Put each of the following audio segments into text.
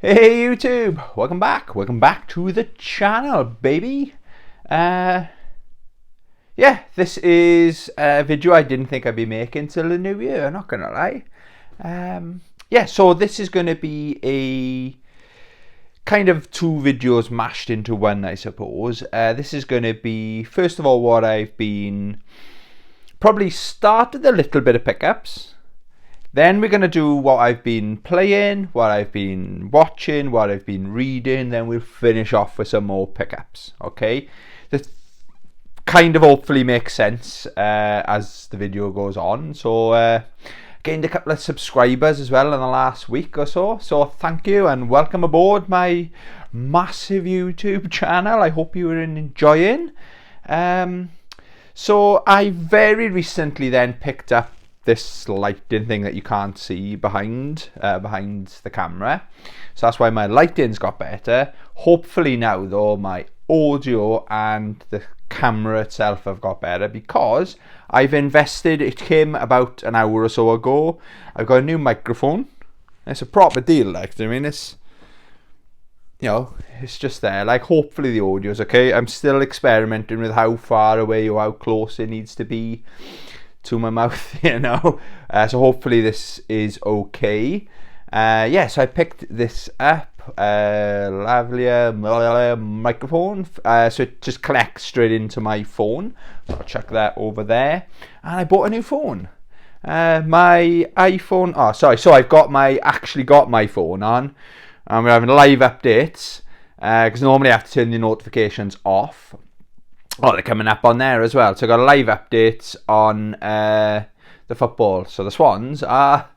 Hey YouTube, welcome back to the channel, baby. Yeah, this is a video I didn't think I'd be making till the new year, not gonna lie. Yeah, so this is gonna be a kind of two videos mashed into one, I suppose. This is gonna be, first of all, what I've been, probably started a little bit of pickups. Then we're going to do what I've been playing, what I've been watching, what I've been reading. Then we'll finish off with some more pickups, okay? This kind of hopefully makes sense as the video goes on. So gained a couple of subscribers as well in the last week or so. So thank you and welcome aboard my massive YouTube channel. I hope you are enjoying. So I very recently then picked up this lighting thing that you can't see behind the camera, so that's why my lighting's got better. Hopefully now though my audio and the camera itself have got better, because I've invested, it came about an hour or so ago. I've got a new microphone. It's a proper deal, like, I mean, it's, you know, it's just there. Like, hopefully the audio's okay. I'm still experimenting with how far away or how close it needs to be to my mouth, you know. So hopefully this is okay. Yeah, so I picked this up, lavalier microphone, so it just connects straight into my phone. So I'll chuck that over there. And I bought a new phone. My iPhone, oh sorry, so I've got actually got my phone on, and we're having live updates, because normally I have to turn the notifications off. Oh, they're coming up on there as well. So I got live updates on the football. So the Swans are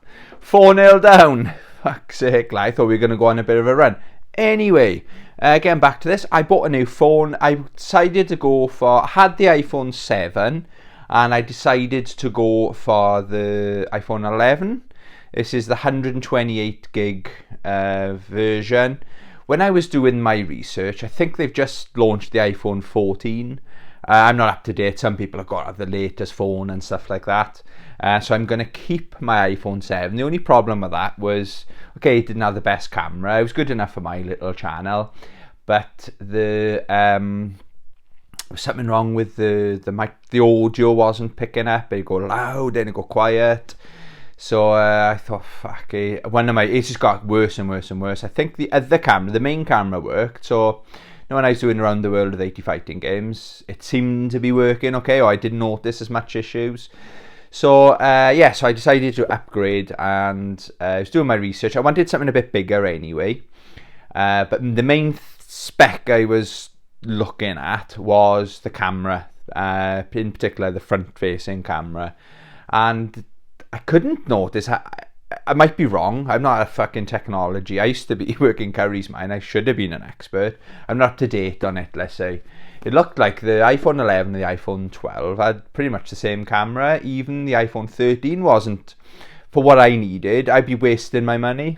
4-0 down. Fuck's sake, I thought we were going to go on a bit of a run. Anyway, getting back to this, I bought a new phone. I decided to go for, I had the iPhone 7 and I decided to go for the iPhone 11. This is the 128 gig version. When I was doing my research, I think they've just launched the iPhone 14. I'm not up to date. Some people have got the latest phone and stuff like that. So I'm going to keep my iPhone 7. The only problem with that was, okay, it didn't have the best camera. It was good enough for my little channel. But there was something wrong with the mic. The audio wasn't picking up. It'd go loud, then it'd go quiet. So I thought, fuck it. It just got worse and worse and worse. I think the other camera, the main camera, worked. So, you know, when I was doing Around the World with 80 fighting games, it seemed to be working okay, or I didn't notice as much issues. So, yeah, so I decided to upgrade, and I was doing my research. I wanted something a bit bigger anyway. But the main spec I was looking at was the camera, in particular the front-facing camera. And I couldn't notice. I might be wrong. I'm not a fucking technology. I used to be working Curry's Mine. I should have been an expert. I'm not up to date on it, let's say. It looked like the iPhone 11 and the iPhone 12 had pretty much the same camera. Even the iPhone 13 wasn't for what I needed. I'd be wasting my money.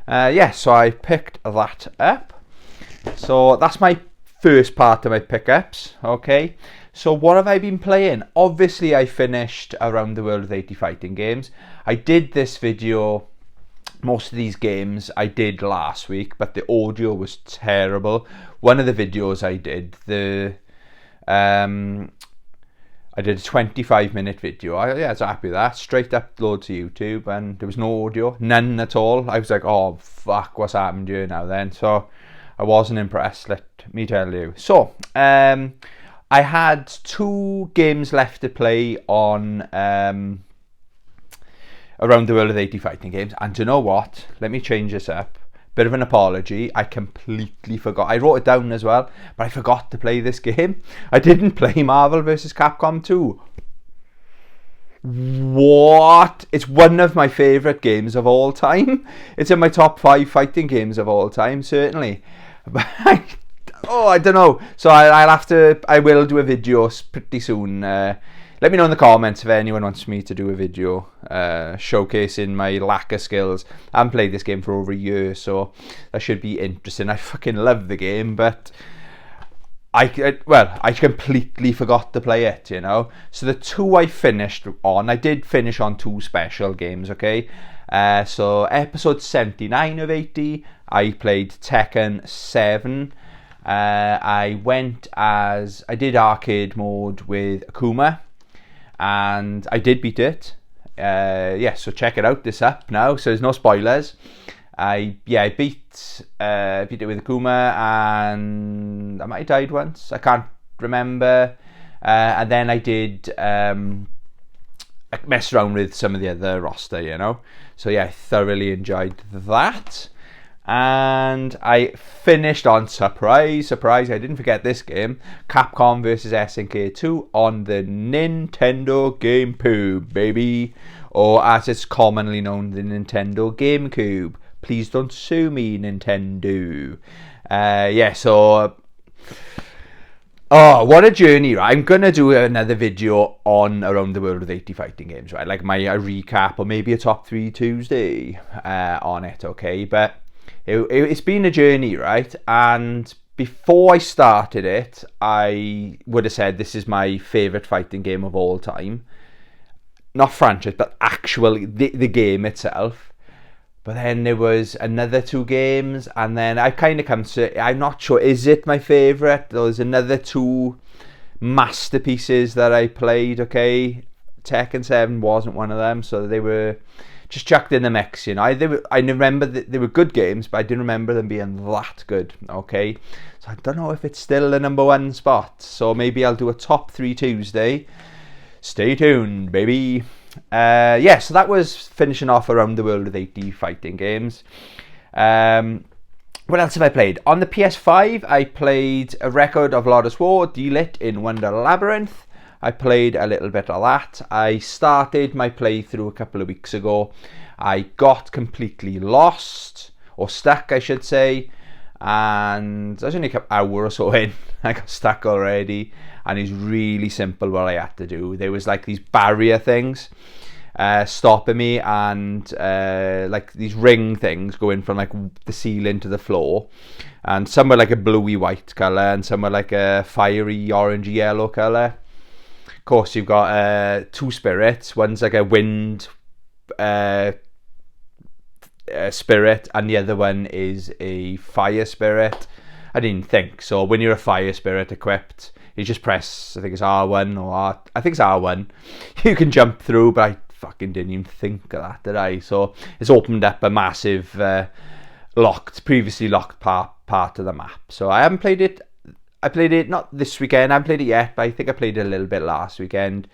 Yeah, so I picked that up. So that's my first part of my pickups, okay? So what have I been playing? Obviously I finished Around the World with 80 fighting games. I did this video, most of these games I did last week, but the audio was terrible. One of the videos I did, I did a 25-minute video. Yeah, I was happy with that. Straight upload to YouTube, and there was no audio, none at all. I was like, oh fuck, what's happened here now then? So I wasn't impressed, let me tell you. So, I had 2 games left to play on Around the World with 80 fighting games. And you know what? Let me change this up. Bit of an apology. I completely forgot. I wrote it down as well, but I forgot to play this game. I didn't play Marvel vs. Capcom 2. What? It's one of my favourite games of all time. It's in my top 5 fighting games of all time, certainly. But I don't know. So I will do a video pretty soon. Let me know in the comments if anyone wants me to do a video showcasing my lack of skills. I haven't played this game for over a year, so that should be interesting. I fucking love the game, but I completely forgot to play it, you know. So the 2 I finished on, I did finish on 2 special games, okay. So episode 79 of 80, I played Tekken 7. I did arcade mode with Akuma, and I did beat it. So check it out, this up now, so there's no spoilers. I beat it with Akuma, and I might have died once, I can't remember. And then I did mess around with some of the other roster, you know. So yeah, I thoroughly enjoyed that. And I finished on surprise, I didn't forget this game, Capcom vs SNK 2 on the Nintendo GameCube, baby. Or as it's commonly known, the Nintendo GameCube. Please don't sue me, Nintendo. Oh, what a journey, right? I'm going to do another video on Around the World with 80 fighting games, right? Like a recap, or maybe a top 3 Tuesday on it, okay? But it's been a journey, right? And before I started it, I would have said this is my favourite fighting game of all time. Not franchise, but actually the game itself. But then there was another 2 games, and then I kind of come to, I'm not sure, is it my favourite? There was another 2 masterpieces that I played, okay? Tekken 7 wasn't one of them, so they were just chucked in the mix, you know. I remember that they were good games, but I didn't remember them being that good, okay? So I don't know if it's still the number 1 spot, so maybe I'll do a top 3 Tuesday. Stay tuned, baby. So that was finishing off Around the World with 80 fighting games. What else have I played? On the PS5, I played A Record of Lodoss War, Delit in Wonder Labyrinth. I played a little bit of that. I started my playthrough a couple of weeks ago. I got completely lost, or stuck, I should say. And I was only an hour or so in. I got stuck already. And it's really simple what I had to do. There was like these barrier things stopping me, and like these ring things going from like the ceiling to the floor, and some were like a bluey white colour, and some were like a fiery orangey yellow colour. Of course, you've got 2 spirits. One's like a wind spirit, and the other one is a fire spirit. I didn't think so. When you're a fire spirit equipped, you just press, I think it's R1 or I think it's R1. You can jump through, but I fucking didn't even think of that, did I? So it's opened up a massive previously locked part of the map. So I haven't played it. I played it not this weekend. I haven't played it yet, but I think I played it a little bit last weekend.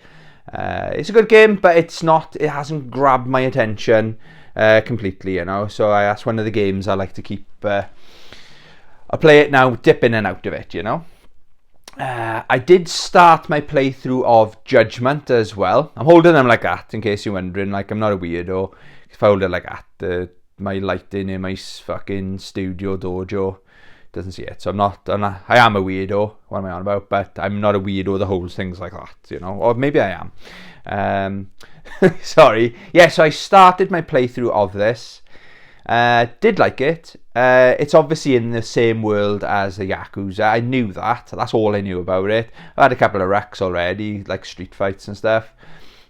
It's a good game, but it hasn't grabbed my attention completely, you know. So that's one of the games I like to keep. I play it now, dip in and out of it, you know. I did start my playthrough of Judgment as well. I'm holding them like that, in case you're wondering. Like, I'm not a weirdo. If I hold it like that, my lighting in my fucking studio dojo doesn't see it. So I am a weirdo. What am I on about? But I'm not a weirdo that holds things like that, you know. Or maybe I am. Sorry. Yeah, so I started my playthrough of this. Did like it. It's obviously in the same world as the Yakuza. I knew that. That's all I knew about it. I had a couple of wrecks already, like street fights and stuff.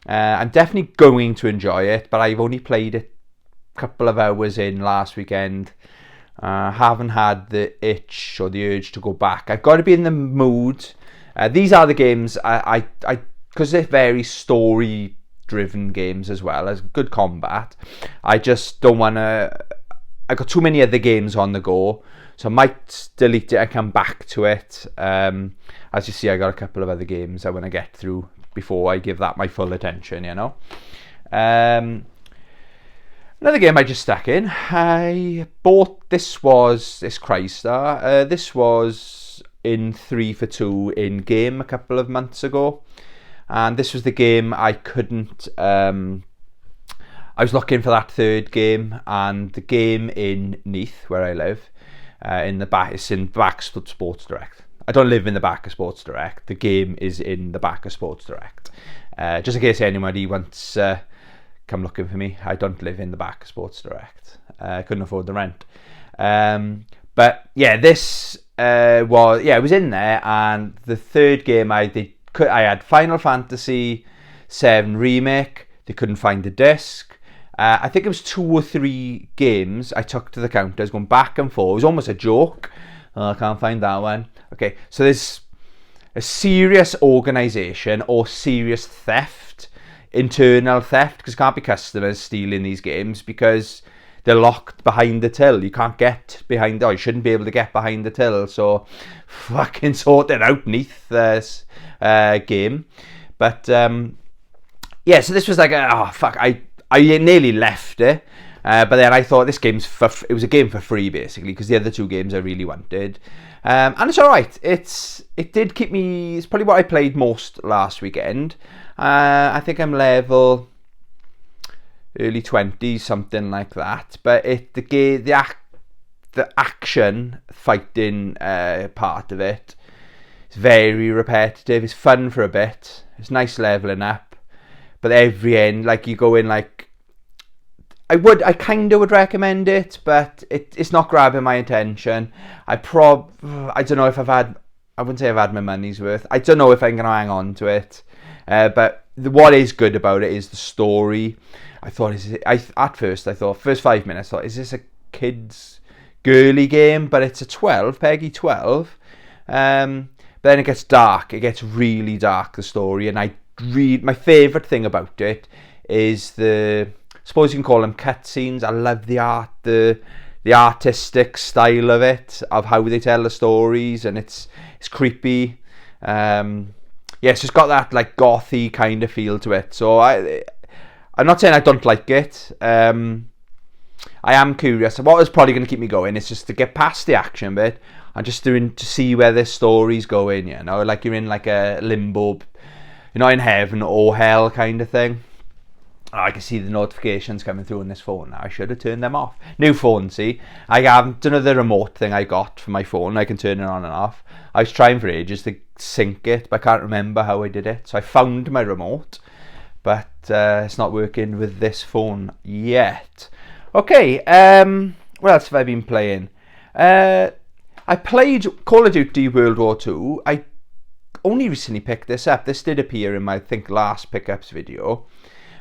I'm definitely going to enjoy it, but I've only played it a couple of hours in last weekend. Haven't had the itch or the urge to go back. I've got to be in the mood. These are the games I because they're very story driven games as well as good combat. I just don't want to. I got too many other games on the go, so I might delete it and come back to it. As you see, I got a couple of other games I want to get through before I give that my full attention, you know. Another game I just stuck in. I bought this Crystar. This was in 3 for 2 in game a couple of months ago. And this was the game I couldn't. I was looking for that third game, and the game in Neath, where I live, it's in the back of Sports Direct. I don't live in the back of Sports Direct. The game is in the back of Sports Direct. Just in case anybody wants come looking for me, I don't live in the back of Sports Direct. I couldn't afford the rent. But yeah, this it was in there, and the third game I had Final Fantasy VII Remake. They couldn't find the disc. I think it was 2 or 3 games I took to the counters, going back and forth. It was almost a joke. Oh, I can't find that one. Okay, so there's a serious organisation or serious theft, internal theft, because it can't be customers stealing these games because they're locked behind the till. You can't get behind, or you shouldn't be able to get behind the till. So fucking sort it out neath this game. But yeah, so this was like, I nearly left it. But then I thought this game's it was a game for free basically, because the other 2 games I really wanted. And it's alright. It did keep me, it's probably what I played most last weekend. I think I'm level early 20s, something like that. But the action fighting part of it is very repetitive. It's fun for a bit. It's nice leveling up. But every end, like you go in like, I kind of would recommend it, but it's not grabbing my attention. I don't know if I wouldn't say I've had my money's worth. I don't know if I'm going to hang on to it. But what is good about it is the story. At first I thought, first 5 minutes, I thought, is this a kid's girly game? But it's a 12, Peggy 12. But then it gets dark. It gets really dark, the story. And my favourite thing about it is I suppose you can call them cutscenes. I love the art, the artistic style of it, of how they tell the stories, and it's creepy. Yes, it's got that like gothy kind of feel to it. So I'm not saying I don't like it. I am curious. What is probably going to keep me going is just to get past the action bit and just to see where this story's going. You know, like you're in like a limbo, you're not in heaven or hell kind of thing. Oh, I can see the notifications coming through on this phone now. I should have turned them off. New phone, see? I haven't done the remote thing I got for my phone. I can turn it on and off. I was trying for ages to sync it, but I can't remember how I did it. So I found my remote, but it's not working with this phone yet. Okay, what else have I been playing? I played Call of Duty World War II. I only recently picked this up. This did appear in my, I think, last pickups video.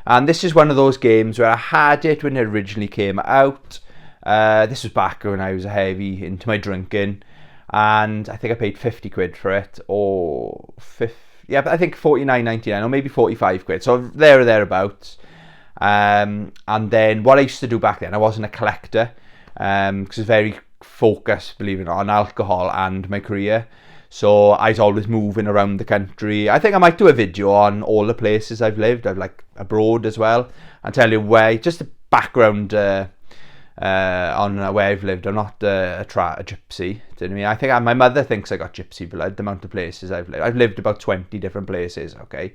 And this is one of those games where I had it when it originally came out. This was back when I was heavy into my drinking. And I think I paid 50 quid for it. Or, but I think 49.99 or maybe 45 quid. So there or thereabouts. And then what I used to do back then, I wasn't a collector. Because I was very focused, believe it or not, on alcohol and my career. So I was always moving around the country. I think I might do a video on all the places I've lived. I've like abroad as well. And tell you where, just a background on where I've lived. I'm not a gypsy. Do you know what I mean? I think my mother thinks I got gypsy blood, the amount of places I've lived. I've lived about 20 different places, okay?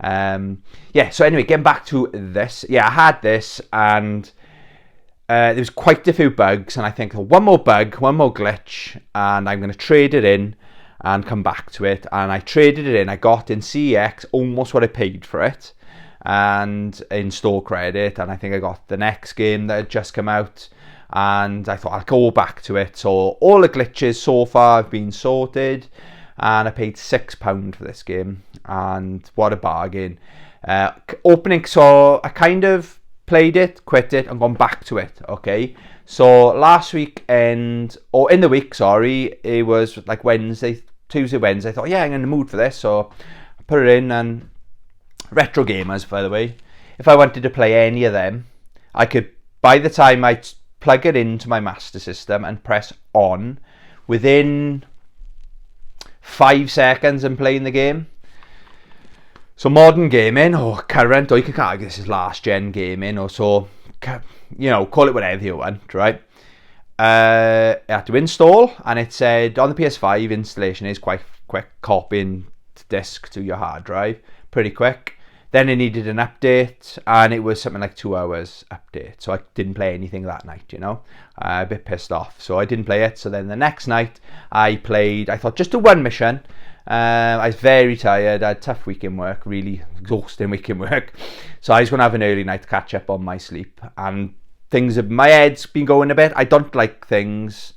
Yeah, so anyway, getting back to this. Yeah, I had this and there was quite a few bugs. And I think one more bug, one more glitch, and I'm going to trade it in and come back to it. And I traded it in. I got in CEX almost what I paid for it, and in store credit. And I think I got the next game that had just come out, and I thought I'll go back to it. So all the glitches so far have been sorted, and I paid £6 for this game, and what a bargain. Opening, so I kind of played it, quit it, and gone back to it. Okay, so last weekend, or in the week, sorry, it was like Tuesday, Wednesday. I thought, yeah, I'm in the mood for this, so I put it in. And retro gamers, by the way, if I wanted to play any of them, I could, by the time I plug it into my Master System and press on, within 5 seconds I'm playing the game. So modern gaming, or current, or you can argue this is last gen gaming, or so, you know, call it whatever you want, right? I had to install, and it said on the PS5 installation is quite quick, copying disk to your hard drive, pretty quick. Then it needed an update, and it was something like 2 hours update, so I didn't play anything that night, you know, a bit pissed off, so I didn't play it. So then the next night I thought just do one mission. I was very tired. I had a tough week in work, really exhausting week in work, so I was going to have an early night to catch up on my sleep. And my head's been going a bit. I don't like things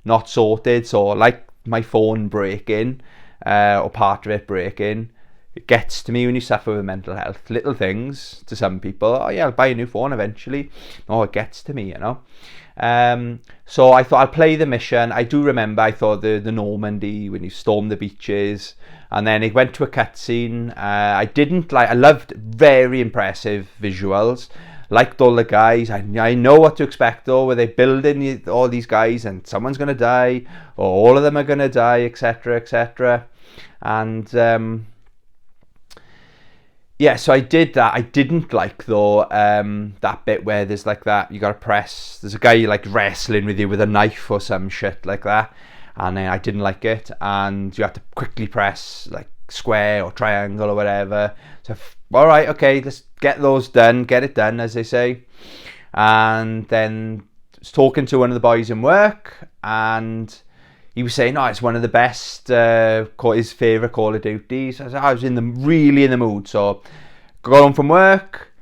not sorted, so like my phone breaking, or part of it breaking, It gets to me when you suffer with mental health. Little things to some people. Oh yeah, I'll buy a new phone eventually. No, it gets to me, you know. So I thought I'll play the mission. I do remember I thought the Normandy, when you storm the beaches, and then it went to a cutscene. I loved very impressive visuals. Liked all the guys. I know what to expect though, where they're building all these guys and someone's going to die, or all of them are going to die, etc, etc. And yeah, so I did that. I didn't like though that bit where there's like that, you gotta press, there's a guy like wrestling with you with a knife or some shit like that, and I didn't like it, and you have to quickly press like square or triangle or whatever. So alright, okay, let's get those done, get it done, as they say. And then I was talking to one of the boys in work, and he was saying, it's one of the best, his favourite Call of Duties. I was really in the mood. So got home from work,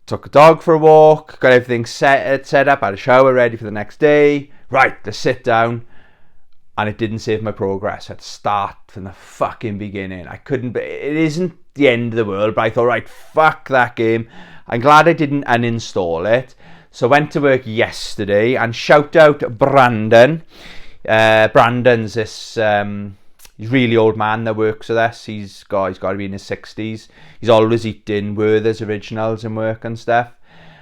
took a dog for a walk, got everything set up, had a shower ready for the next day. Right, let's sit down. And it didn't save my progress. I had to start from the fucking beginning. It isn't the end of the world, but I thought, right, fuck that game. I'm glad I didn't uninstall it. So I went to work yesterday, and shout out Brandon. Brandon's this really old man that works with us. He's got to be in his 60s. He's always eating Werther's originals and work and stuff.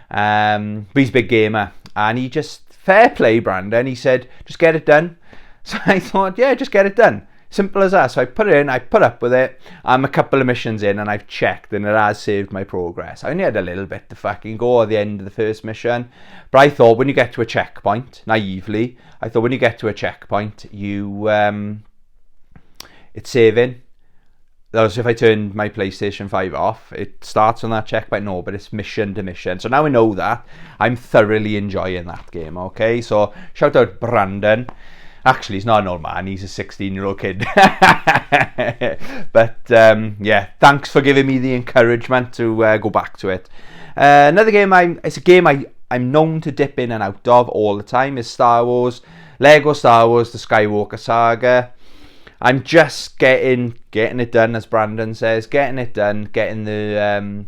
But he's a big gamer, and he just, fair play Brandon, he said just get it done. So I thought, yeah, just get it done, simple as that. So I put it in, I put up with it. I'm a couple of missions in, and I've checked, and it has saved my progress. I only had a little bit to fucking go at the end of the first mission, but I thought when you get to a checkpoint, naively, I thought when you get to a checkpoint, it's saving. That was if I turned my PlayStation 5 off, it starts on that checkpoint. No, but it's mission to mission. So now I know that. I'm thoroughly enjoying that game, okay? So shout out Brandon. Actually, he's not an old man, he's a 16-year-old kid. But yeah, thanks for giving me the encouragement to go back to it. Another game, it's a game I'm known to dip in and out of all the time, is Lego Star Wars, the Skywalker Saga. I'm just getting it done, as Brandon says, getting it done, getting the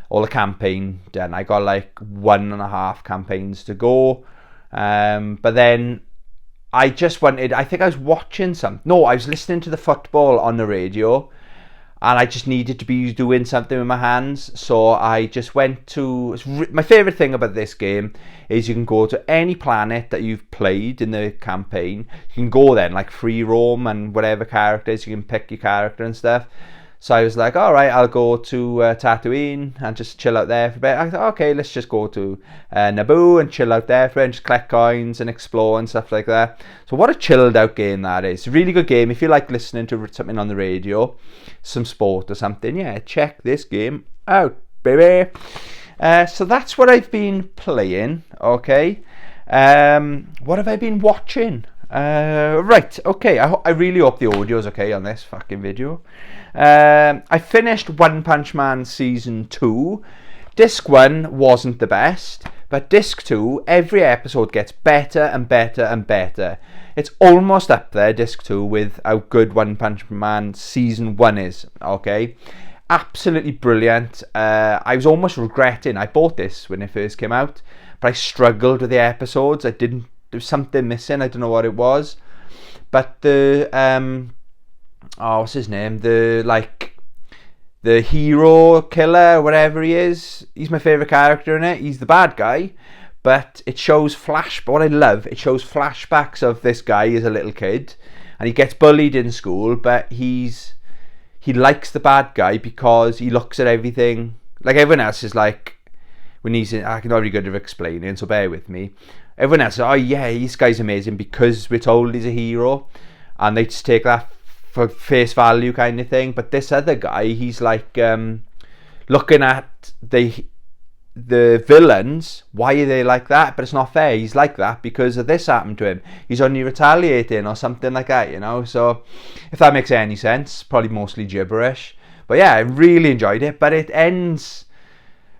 all the campaign done. I got like 1.5 campaigns to go, but then I think I was watching I was listening to the football on the radio, and I just needed to be doing something with my hands. So I just went to, my favourite thing about this game is you can go to any planet that you've played in the campaign. You can go then, like free roam, and whatever characters, you can pick your character and stuff. So I was like, all right, I'll go to Tatooine and just chill out there for a bit. I thought, okay, let's just go to Naboo and chill out there for a bit and just collect coins and explore and stuff like that. So what a chilled out game that is. A really good game. If you like listening to something on the radio, some sport or something, yeah, check this game out, baby. So that's what I've been playing, okay. What have I been watching? Right, okay, I really hope the audio is okay on this fucking video. I finished One Punch Man Season 2. Disc 1 wasn't the best, but Disc 2, every episode gets better and better and better. It's almost up there, Disc 2, with how good One Punch Man Season 1 is, okay? Absolutely brilliant. I was almost regretting, I bought this when it first came out, but I struggled with the episodes. There was something missing, I don't know what it was. But the what's his name? The hero killer, whatever he is. He's my favourite character in it. He's the bad guy. But it shows what I love, it shows flashbacks of this guy as a little kid. And he gets bullied in school, but he likes the bad guy because he looks at everything. Like everyone else is like, when he's in, I'm not really good at explaining, so bear with me. Everyone else, oh yeah, this guy's amazing because we're told he's a hero, and they just take that for face value kind of thing. But this other guy, he's like looking at the villains. Why are they like that? But it's not fair. He's like that because of this happened to him. He's only retaliating or something like that, you know. So if that makes any sense, probably mostly gibberish. But yeah, I really enjoyed it. But it ends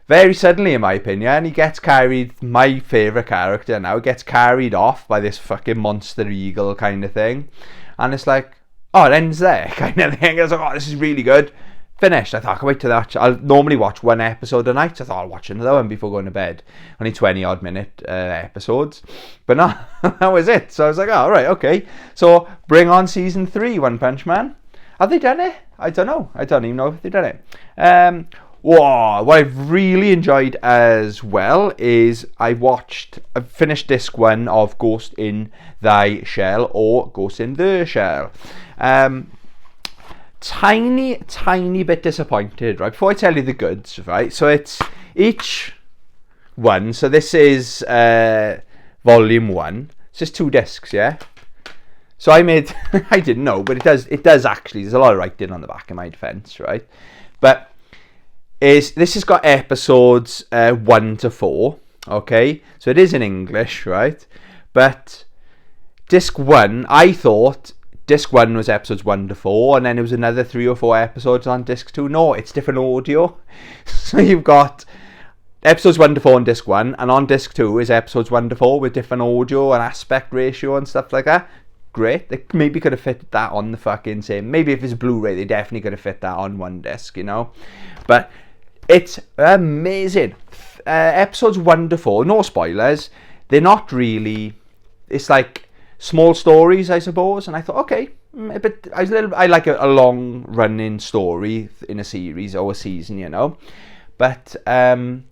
very suddenly, in my opinion. He gets carried, my favourite character now, gets carried off by this fucking monster eagle kind of thing. And it's like, oh, it ends there kind of thing. I was like, oh, this is really good. finished. I thought, I can't wait to that. I'll normally watch one episode a night. I thought I'll watch another one before going to bed. Only 20 odd minute episodes. But no, that was it. So I was like, oh, right, okay. So bring on season 3, One Punch Man. Have they done it? I don't know. I don't even know if they've done it. What I've really enjoyed as well is I've finished disc 1 of Ghost in Thy Shell, or Ghost in the Shell. Tiny bit disappointed, right? Before I tell you the goods, right? So it's each one. So this is volume 1. It's just 2 discs, yeah? So I didn't know, but it does actually, there's a lot of writing on the back in my defense, right? But this has got episodes 1 to 4, okay? So it is in English, right? But disc 1, I thought disc 1 was episodes 1 to 4, and then there was another 3 or 4 episodes on disc 2. No, it's different audio. So you've got episodes 1 to 4 on disc 1, and on disc 2 is episodes 1 to 4 with different audio and aspect ratio and stuff like that. Great. They maybe could have fit that on the fucking same. Maybe if it's a Blu-ray, they definitely could have fit that on one disc, you know. But it's amazing. Episodes 1 to 4, no spoilers. They're not really. It's like small stories, I suppose. And I thought, okay, but I like a long running story in a series or a season, you know. But the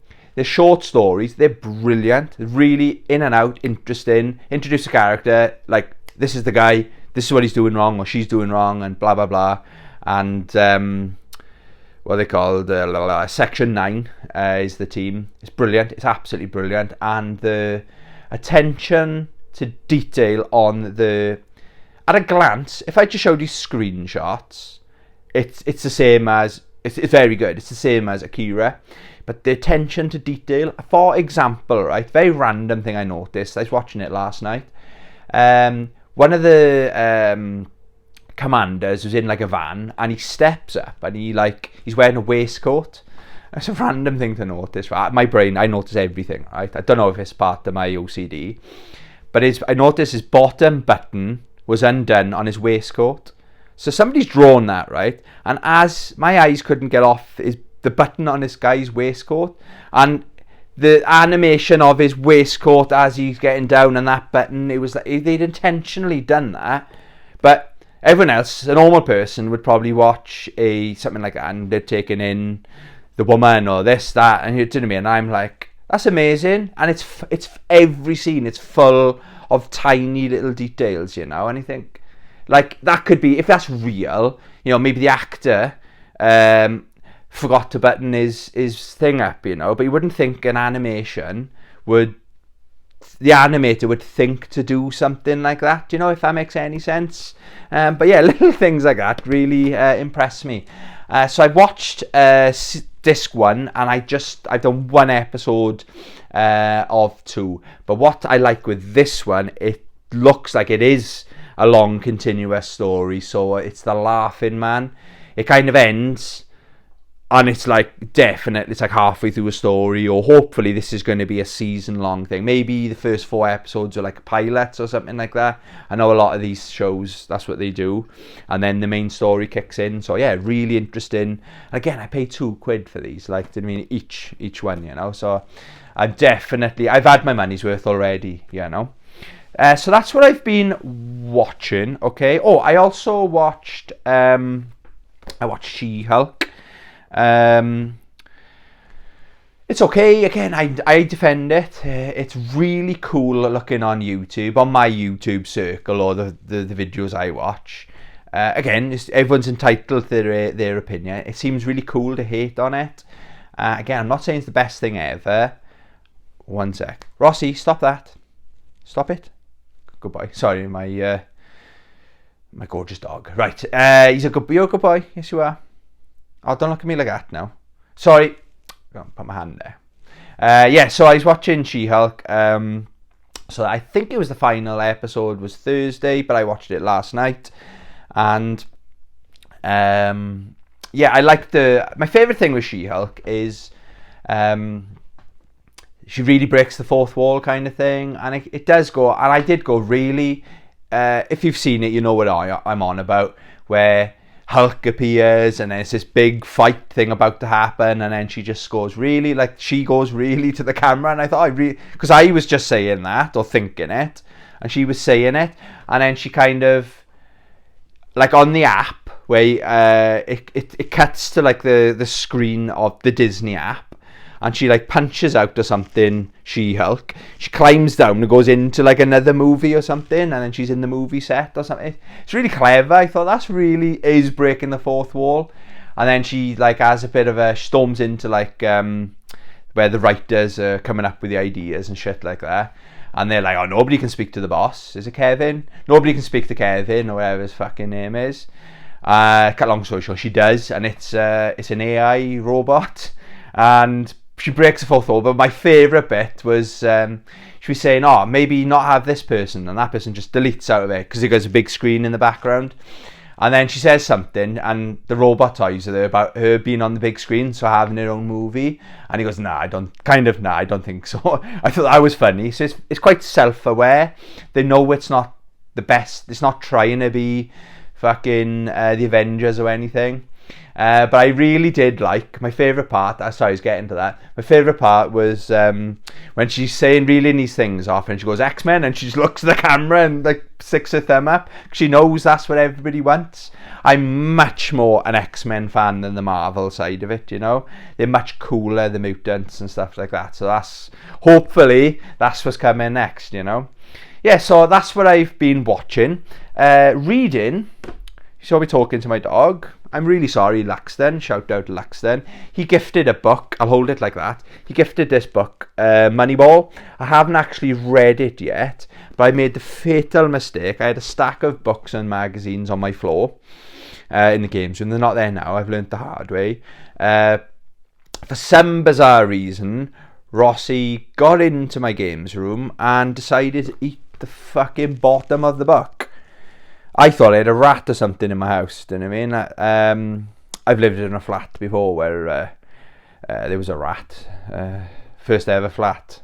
short stories, they're brilliant. Really in and out, interesting. Introduce a character, like, this is the guy, this is what he's doing wrong or she's doing wrong, and blah, blah, blah. And what are they called? Section 9 is the team. It's brilliant. It's absolutely brilliant. And the attention to detail on at a glance, if I just showed you screenshots, it's the same as, it's very good. It's the same as Akira. But the attention to detail, for example, right, very random thing I noticed. I was watching it last night. One of the commanders was in like a van, and he steps up and he's wearing a waistcoat. That's a random thing to notice. Right? My brain, I notice everything, right? I don't know if it's part of my OCD, but I noticed his bottom button was undone on his waistcoat. So somebody's drawn that, right? And as my eyes couldn't get off the button on this guy's waistcoat, and the animation of his waistcoat as he's getting down on that button, it was like they'd intentionally done that. But everyone else, a normal person, would probably watch something like that, and they're taking in the woman or this, that, and you know what I mean? And I'm like, that's amazing. And it's every scene, it's full of tiny little details, you know. And I think, like, that could be, if that's real, you know, maybe the actor forgot to button his thing up, you know, but you wouldn't think the animator would think to do something like that, you know, if that makes any sense. But yeah, little things like that really impress me. So I watched disc 1, and I've done 1 episode of 2. But what I like with this one, it looks like it is a long continuous story. So it's the Laughing Man. It kind of ends, and it's like, definitely, it's like halfway through a story, or hopefully this is going to be a season-long thing. Maybe the first 4 episodes are like pilots or something like that. I know a lot of these shows, that's what they do. And then the main story kicks in. So yeah, really interesting. Again, I paid £2 for these, like, I mean, each one, you know. So I've had my money's worth already, you know. So that's what I've been watching, okay. Oh, I also watched, SheHulk. It's okay. Again, I defend it. It's really cool looking on YouTube, on my YouTube circle, or the videos I watch. Again, everyone's entitled to their opinion. It seems really cool to hate on it. Again, I'm not saying it's the best thing ever. One sec. Rossi, stop that. Stop it. Goodbye. Sorry, my gorgeous dog. Right. You're a good boy. Yes, you are. Oh, don't look at me like that now. Sorry. I'll put my hand there. Yeah, so I was watching She-Hulk. So I think it was the final episode was Thursday, but I watched it last night. And yeah, I liked my favourite thing with She-Hulk is she really breaks the fourth wall kind of thing. And it does go, and I did go really, if you've seen it, you know what I'm on about, where Hulk appears, and there's this big fight thing about to happen, and then she just goes really, like, she goes really to the camera, and I thought, because I was just saying that, or thinking it, and she was saying it, and then she kind of, like, on the app, where it cuts to, like, the screen of the Disney app, and she, like, punches out or something, SheHulk. She climbs down and goes into, like, another movie or something, and then she's in the movie set or something. It's really clever. I thought that's really is breaking the fourth wall. And then she, like, has a bit of a, storms into, like, where the writers are coming up with the ideas and shit like that. And they're like, oh, nobody can speak to the boss. Is it Kevin? Nobody can speak to Kevin, or whatever his fucking name is. Cut long story short, she does, and it's an AI robot. And she breaks the fourth wall, but my favourite bit was she was saying, oh, maybe not have this person, and that person just deletes out of it because it goes a big screen in the background. And then she says something, and the robot toys are there about her being on the big screen, so having her own movie. And he goes, I don't think so. I thought that was funny. So it's quite self-aware. They know it's not the best. It's not trying to be fucking the Avengers or anything. But I really did like, my favourite part, sorry I was getting to that, my favourite part was when she's saying, reeling these things off, and she goes, X-Men, and she just looks at the camera and, like, sticks her thumb up. She knows that's what everybody wants. I'm much more an X-Men fan than the Marvel side of it, you know. They're much cooler, the mutants and stuff like that. So hopefully that's what's coming next, you know. Yeah, so that's what I've been watching. Reading, you saw me talking to my dog. I'm really sorry, Laxton. Shout out to Laxton. He gifted a book. I'll hold it like that. He gifted this book, Moneyball. I haven't actually read it yet, but I made the fatal mistake. I had a stack of books and magazines on my floor in the games room. They're not there now. I've learned the hard way. For some bizarre reason, Rossi got into my games room and decided to eat the fucking bottom of the book. I thought I had a rat or something in my house, do you know what I mean? I've lived in a flat before where there was a rat. First ever flat.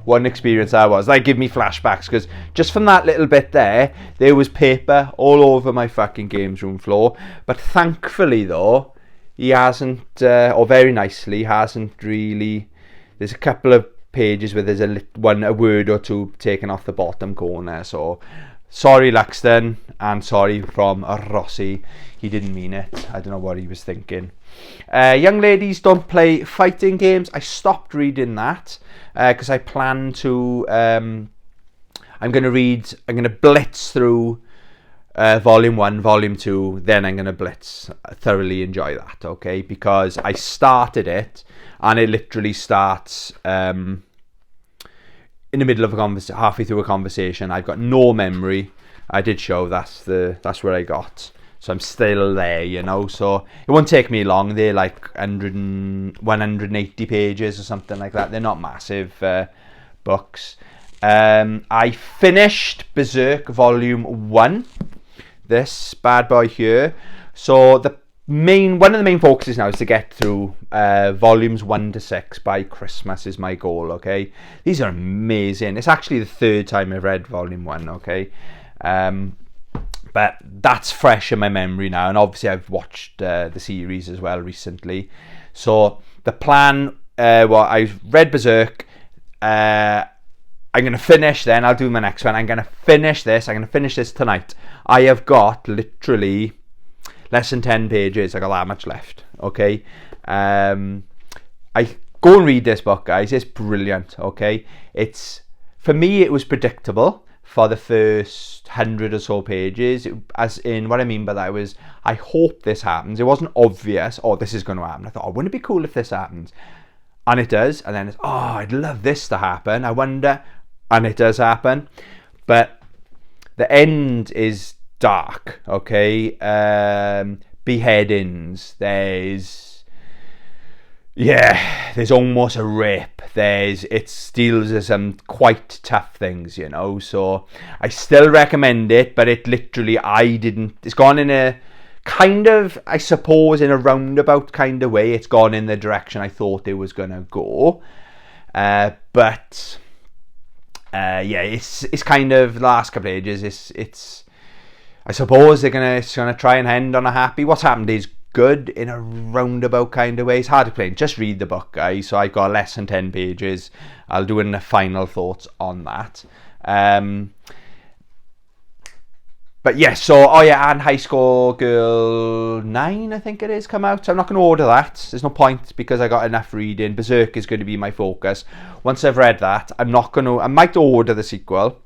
One experience I was. That gave me flashbacks, because just from that little bit there was paper all over my fucking games room floor. But thankfully, though, he hasn't, or very nicely, hasn't really. There's a couple of pages where there's a word or two taken off the bottom corner, so sorry, Laxton, and sorry from Rossi. He didn't mean it. I don't know what he was thinking. Young ladies don't play fighting games. I stopped reading that because I plan to. I'm going to blitz through Volume 1, Volume 2. Then I'm going to blitz. Thoroughly enjoy that, okay? Because I started it, and it literally starts. In the middle of a halfway through a conversation. I've got no memory. I did show that's where I got. So I'm still there, you know. So it won't take me long. They're like 180 pages or something like that. They're not massive books. I finished Berserk Volume 1. This bad boy here. So one of the main focuses now is to get through volumes 1 to 6 by Christmas is my goal, okay? These are amazing. It's actually the third time I've read volume 1, okay? But that's fresh in my memory now, and obviously I've watched the series as well recently. So the plan, I've read Berserk. I'm going to finish then. I'll do my next one. I'm going to finish this. I'm going to finish this tonight. I have got literally less than 10 pages. I got that much left, okay? I go and read this book, guys. It's brilliant, okay? For me, it was predictable for the first 100 or so pages. As in, what I mean by that was, I hope this happens. It wasn't obvious, this is going to happen. I thought, wouldn't it be cool if this happens? And it does. And then it's, I'd love this to happen. I wonder. And it does happen. But the end is dark, okay? Beheadings. There's almost a rape. It deals with some quite tough things, you know. So I still recommend it, but it literally, it's gone in a kind of, I suppose, in a roundabout kind of way. It's gone in the direction I thought it was gonna go. But it's kind of, the last couple of pages, it's I suppose it's gonna try and end on a happy. What's happened is good in a roundabout kind of way. It's hard to explain. Just read the book, guys. So I've got less than 10 pages. I'll do in the final thoughts on that. But yes, so, and High Score Girl 9, I think it is, come out. So I'm not going to order that. There's no point because I got enough reading. Berserk is going to be my focus. Once I've read that, I might order the sequel.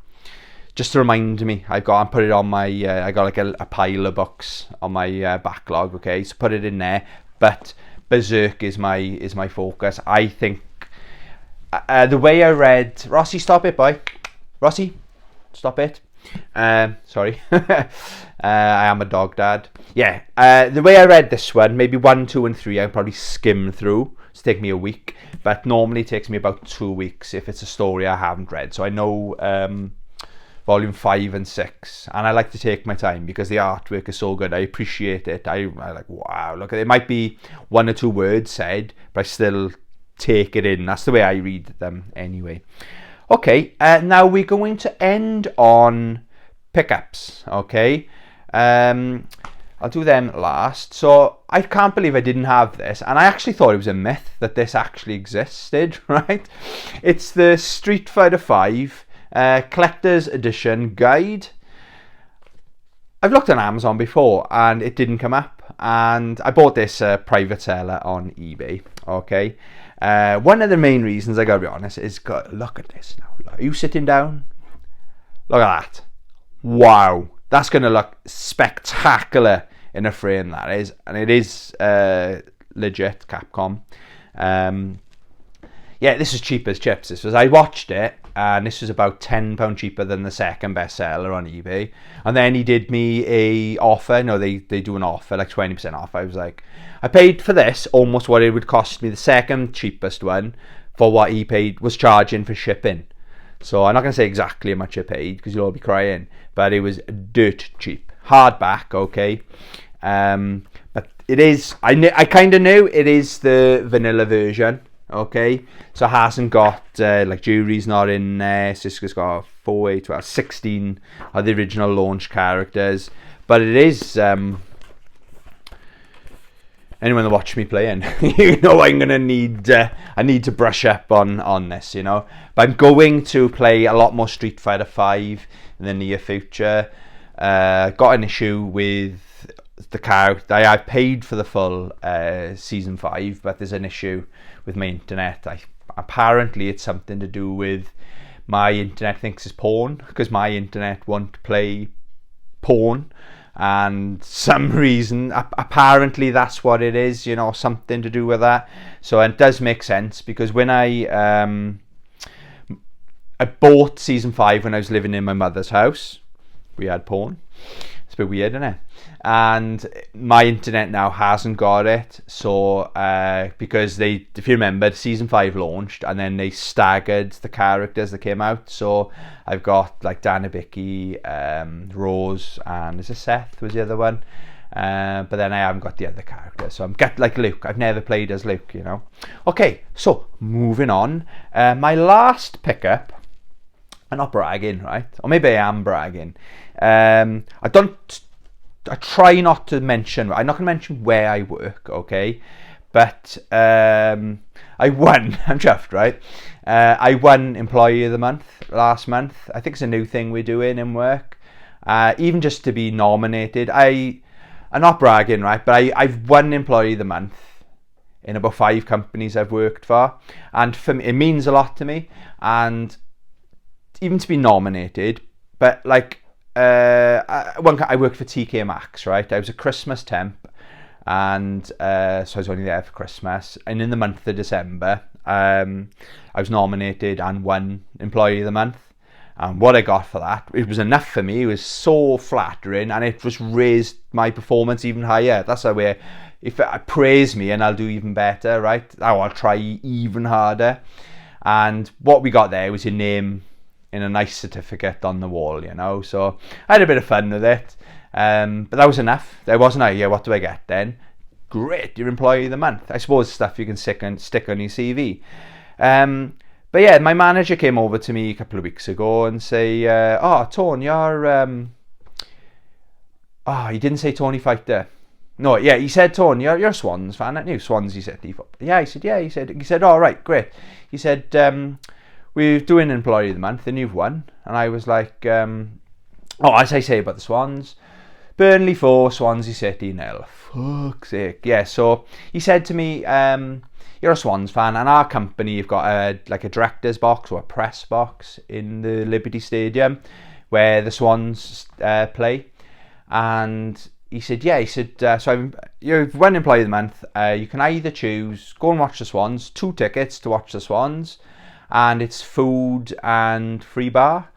Just to remind me, I put it on my, I got like a pile of books on my backlog, okay, so put it in there. But Berserk is my focus. I think, the way I read, Rossi, stop it, boy. Rossi, stop it. Sorry. I am a dog dad. Yeah, the way I read this one, maybe 1, 2, and 3, I probably skim through. It's take me a week, but normally it takes me about 2 weeks if it's a story I haven't read. So I know volume 5 and 6, and I like to take my time because the artwork is so good. I appreciate it. I like, wow, look, it might be 1 or 2 words said, but I still take it in. That's the way I read them anyway. Okay, now we're going to end on pickups, okay? I'll do them last. So I can't believe I didn't have this, and I actually thought it was a myth that this actually existed, right? It's the Street Fighter V Collector's Edition Guide. I've looked on Amazon before and it didn't come up, and I bought this private seller on eBay, okay? One of the main reasons, I gotta be honest, is look at this now. Are you sitting down? Look at that. Wow, that's gonna look spectacular in a frame, that is, and it is legit Capcom. Yeah, this is cheap as chips. This was, I watched it, and this was about £10 cheaper than the second bestseller on eBay. And then he did me a offer. No, they do an offer, like 20% off. I was like, I paid for this almost what it would cost me the second cheapest one for what he was charging for shipping. So I'm not going to say exactly how much I paid because you'll all be crying, but it was dirt cheap. Hardback, okay. But it is, I kind of knew it is the vanilla version. Okay, so it hasn't got like Jury's not in there. Siska's got 4, 8, 12, 16 of the original launch characters, but it is anyone that watched me playing, you know, I'm gonna need I need to brush up on this, you know. But I'm going to play a lot more Street Fighter V in the near future. Got an issue with the character. I paid for the full season 5, but there's an issue with my internet. Apparently it's something to do with my internet thinks it's porn, because my internet won't play porn, and some reason apparently that's what it is, you know, something to do with that. So it does make sense, because when I bought season 5 when I was living in my mother's house, we had porn. It's a bit weird, isn't it? And my internet now hasn't got it, so because if you remember, season 5 launched and then they staggered the characters that came out. So I've got like Danabiki, Rose, and is it Seth was the other one, but then I haven't got the other characters. So I'm like Luke. I've never played as Luke, you know. Okay, so moving on. My last pickup. I'm not bragging, right? Or maybe I am bragging. I try not to mention, I'm not going to mention where I work, okay? But I won, I'm chuffed, right? I won Employee of the Month last month. I think it's a new thing we're doing in work. Even just to be nominated. I'm not bragging, right? But I've won Employee of the Month in about 5 companies I've worked for. And for me, it means a lot to me. And even to be nominated, but like, I worked for TK Maxx, right? I was a Christmas temp, and so I was only there for Christmas. And in the month of December, I was nominated and won Employee of the Month. And what I got for that, it was enough for me. It was so flattering, and it just raised my performance even higher. That's the way. If I praise me, and I'll do even better, right? I'll try even harder. And what we got there was your name in a nice certificate on the wall, you know. So I had a bit of fun with it, but that was enough. There wasn't yeah, what do I get then? Great, you're Employee of the Month. I suppose stuff you can stick on your CV. But yeah, my manager came over to me a couple of weeks ago and say, "Oh, Tone, Oh, he didn't say Tony Fighter. No, yeah, he said, Tony, you're a Swans fan, aren't you? Swansea City. Yeah, he said, yeah, he said, all right, great. He said, we're doing Employee of the Month and you've won. And I was like, as I say about the Swans, Burnley 4, Swansea City 0. Fuck's sake. Yeah, so he said to me, you're a Swans fan, and our company, you've got a director's box or a press box in the Liberty Stadium where the Swans play. And he said, so you've won Employee of the Month. You can either choose, go and watch the Swans, 2 tickets to watch the Swans, and it's food and free bar.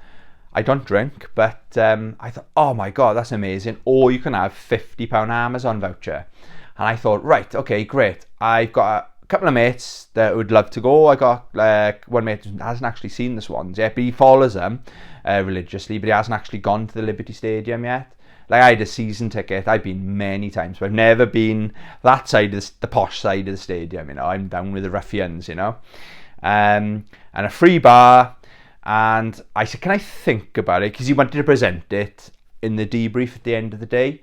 I don't drink, but I thought, oh my God, that's amazing. Or you can have £50 Amazon voucher. And I thought, right, okay, great. I've got a couple of mates that would love to go. I got one mate who hasn't actually seen the Swans yet, but he follows them religiously, but he hasn't actually gone to the Liberty Stadium yet. Like, I had a season ticket. I've been many times, but I've never been that side of the posh side of the stadium, you know. I'm down with the ruffians, you know. And a free bar. And I said, can I think about it? Because he wanted to present it in the debrief at the end of the day.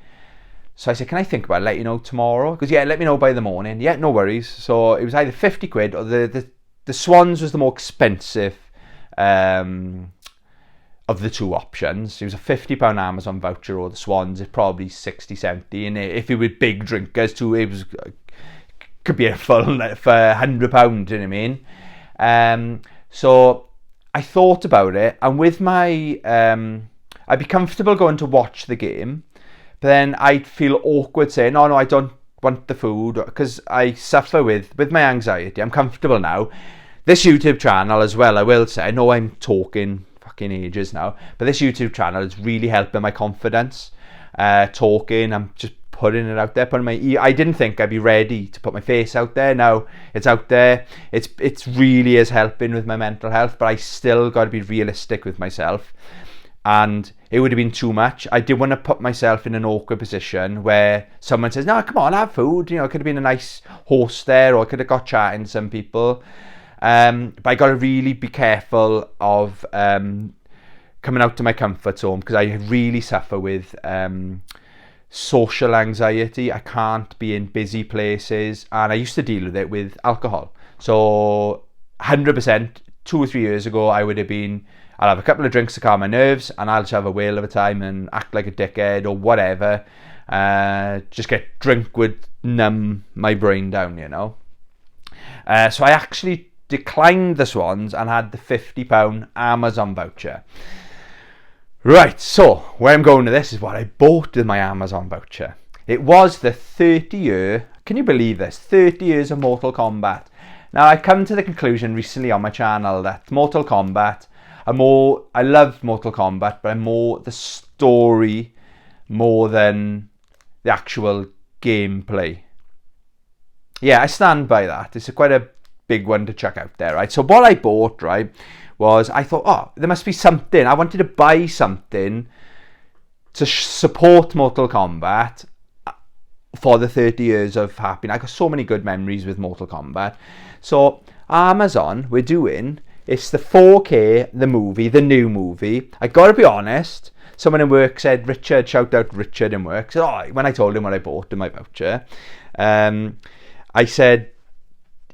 So I said, can I think about it? Let you know tomorrow? Because, yeah, let me know by the morning. Yeah, no worries. So it was either 50 quid or the Swans was the more expensive of the two options. It was a £50 Amazon voucher, or the Swans is probably 60, 70. And if it were big drinkers too, it was could be a full for £100, you know what I mean? So I thought about it, and with my I'd be comfortable going to watch the game, but then I'd feel awkward saying, oh no, I don't want the food, because I suffer with my anxiety. I'm comfortable now. This YouTube channel as well, I will say, I know I'm talking fucking ages now, but this YouTube channel is really helping my confidence. Talking, I'm just putting it out there, I didn't think I'd be ready to put my face out there. Now it's out there. It's really is helping with my mental health, but I still got to be realistic with myself, and it would have been too much. I didn't want to put myself in an awkward position where someone says, no, come on, have food, you know. It could have been a nice host there, or I could have got chatting to some people. But I got to really be careful of coming out to my comfort zone, because I really suffer with social anxiety. I can't be in busy places, and I used to deal with it with alcohol. So 100%, 2 or 3 years ago, I would have been, I'll have a couple of drinks to calm my nerves, and I'll just have a whale of a time and act like a dickhead or whatever. Just get drink would numb my brain down, you know. So I actually declined the Swans and had the £50 Amazon voucher. Right, so where I'm going to this is what I bought with my Amazon voucher. It was the 30-year, can you believe this, 30 years of Mortal Kombat. Now, I've come to the conclusion recently on my channel that Mortal Kombat, I love Mortal Kombat, but I'm more the story more than the actual gameplay. Yeah, I stand by that. It's quite a big one to check out there, right? So what I bought, right, was I thought, oh, there must be something. I wanted to buy something to support Mortal Kombat for the 30 years of happiness. I got so many good memories with Mortal Kombat. So Amazon, we're doing, it's the 4K, the movie, the new movie. I got to be honest, someone in work said, Richard, shout out Richard in work, said, oh, when I told him what I bought in my voucher,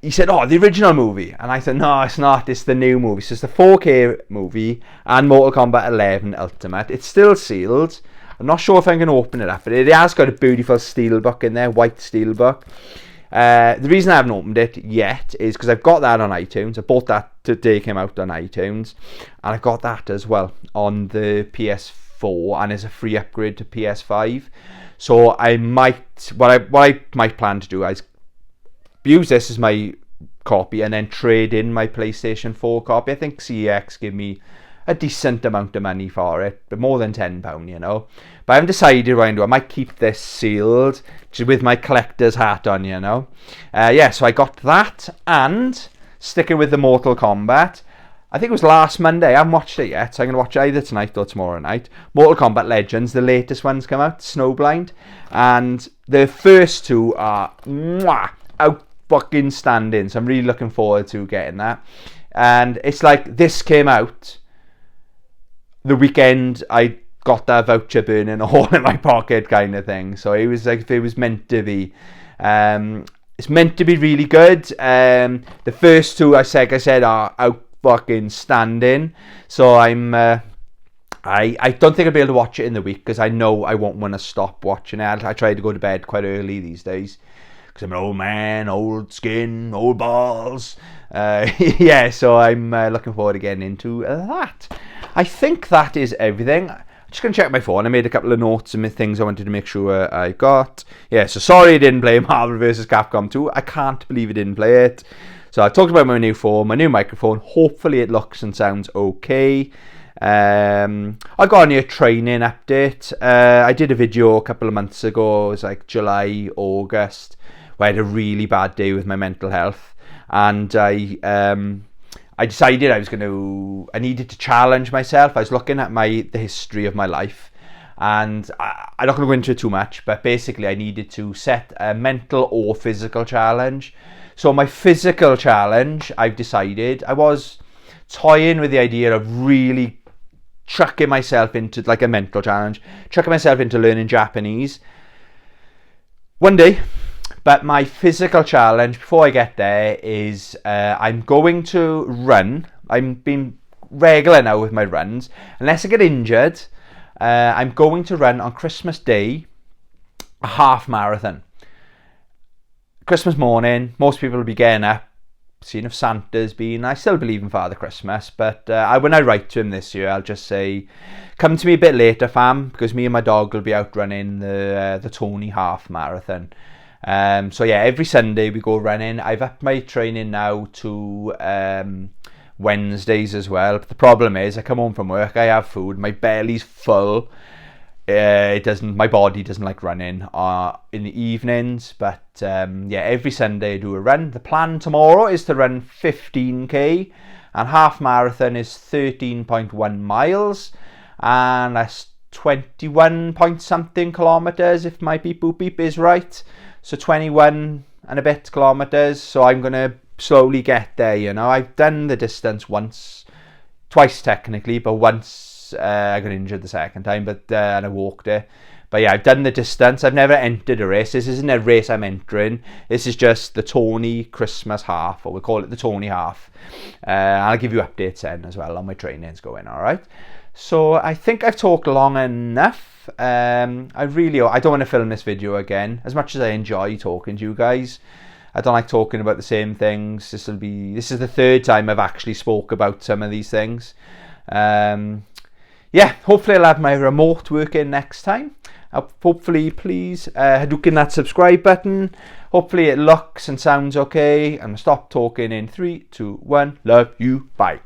he said, oh, the original movie. And I said, no, it's not. It's the new movie. So it's the 4K movie and Mortal Kombat 11 Ultimate. It's still sealed. I'm not sure if I'm going to open it up, but it has got a beautiful steelbook in there, white steelbook. The reason I haven't opened it yet is because I've got that on iTunes. I bought that today, came out on iTunes. And I've got that as well on the PS4, and it's a free upgrade to PS5. So I might, what I might plan to do is use this as my copy and then trade in my PlayStation 4 copy. I think CEX give me a decent amount of money for it, but more than £10, you know. But I haven't decided what I do. I might keep this sealed with my collector's hat on, you know. Yeah, so I got that, and sticking with the Mortal Kombat, I think it was last Monday. I haven't watched it yet, so I'm going to watch it either tonight or tomorrow night. Mortal Kombat Legends, the latest one's come out, Snowblind, and the first two are out fucking standing, so I'm really looking forward to getting that. And it's like, this came out the weekend I got that voucher burning a hole in my pocket kind of thing. So it was like, it was meant to be. It's meant to be really good. The first two, I said, are out fucking standing. So I don't think I'll be able to watch it in the week, because I know I won't want to stop watching it. I try to go to bed quite early these days, because I'm an old man, old skin, old balls. Yeah, so I'm looking forward to getting into that. I think that is everything. Just going to check my phone. I made a couple of notes and things I wanted to make sure I got. Yeah, so sorry I didn't play Marvel vs. Capcom 2. I can't believe I didn't play it. So I talked about my new phone, my new microphone. Hopefully it looks and sounds okay. I got a new training update. I did a video a couple of months ago. It was like July, August, where I had a really bad day with my mental health. And I decided I needed to challenge myself. I was looking at the history of my life, and I'm not going to go into it too much, but basically I needed to set a mental or physical challenge. So my physical challenge, I've decided, I was toying with the idea of really chucking myself into like a mental challenge, chucking myself into learning Japanese one day. But my physical challenge, before I get there, is I'm going to run. I've been regular now with my runs. Unless I get injured, I'm going to run on Christmas Day a half marathon. Christmas morning, most people will be getting up, seeing if Santa's been. I still believe in Father Christmas, but when I write to him this year, I'll just say, come to me a bit later, fam, because me and my dog will be out running the Tony half marathon. So yeah, every Sunday we go running. I've upped my training now to Wednesdays as well. But the problem is, I come home from work, I have food, my belly's full. My body doesn't like running in the evenings. But yeah, every Sunday I do a run. The plan tomorrow is to run 15k, and half marathon is 13.1 miles, and that's 21 point something kilometers if my beep boop beep is right. So 21 and a bit kilometers. So I'm going to slowly get there, you know. I've done the distance twice technically, but once I got injured the second time, and I walked it. But yeah, I've done the distance. I've never entered a race. This isn't a race I'm entering. This is just the Tony Christmas half, or we call it the Tony half. I'll give you updates then as well on my training's going, all right? So I think I've talked long enough. I don't want to film this video again. As much as I enjoy talking to you guys, I don't like talking about the same things. This is the third time I've actually spoke about some of these things. Yeah, hopefully I'll have my remote working next time. Hopefully, please hit that subscribe button. Hopefully it looks and sounds okay. I'm gonna stop talking in 3, 2, 1. Love you. Bye.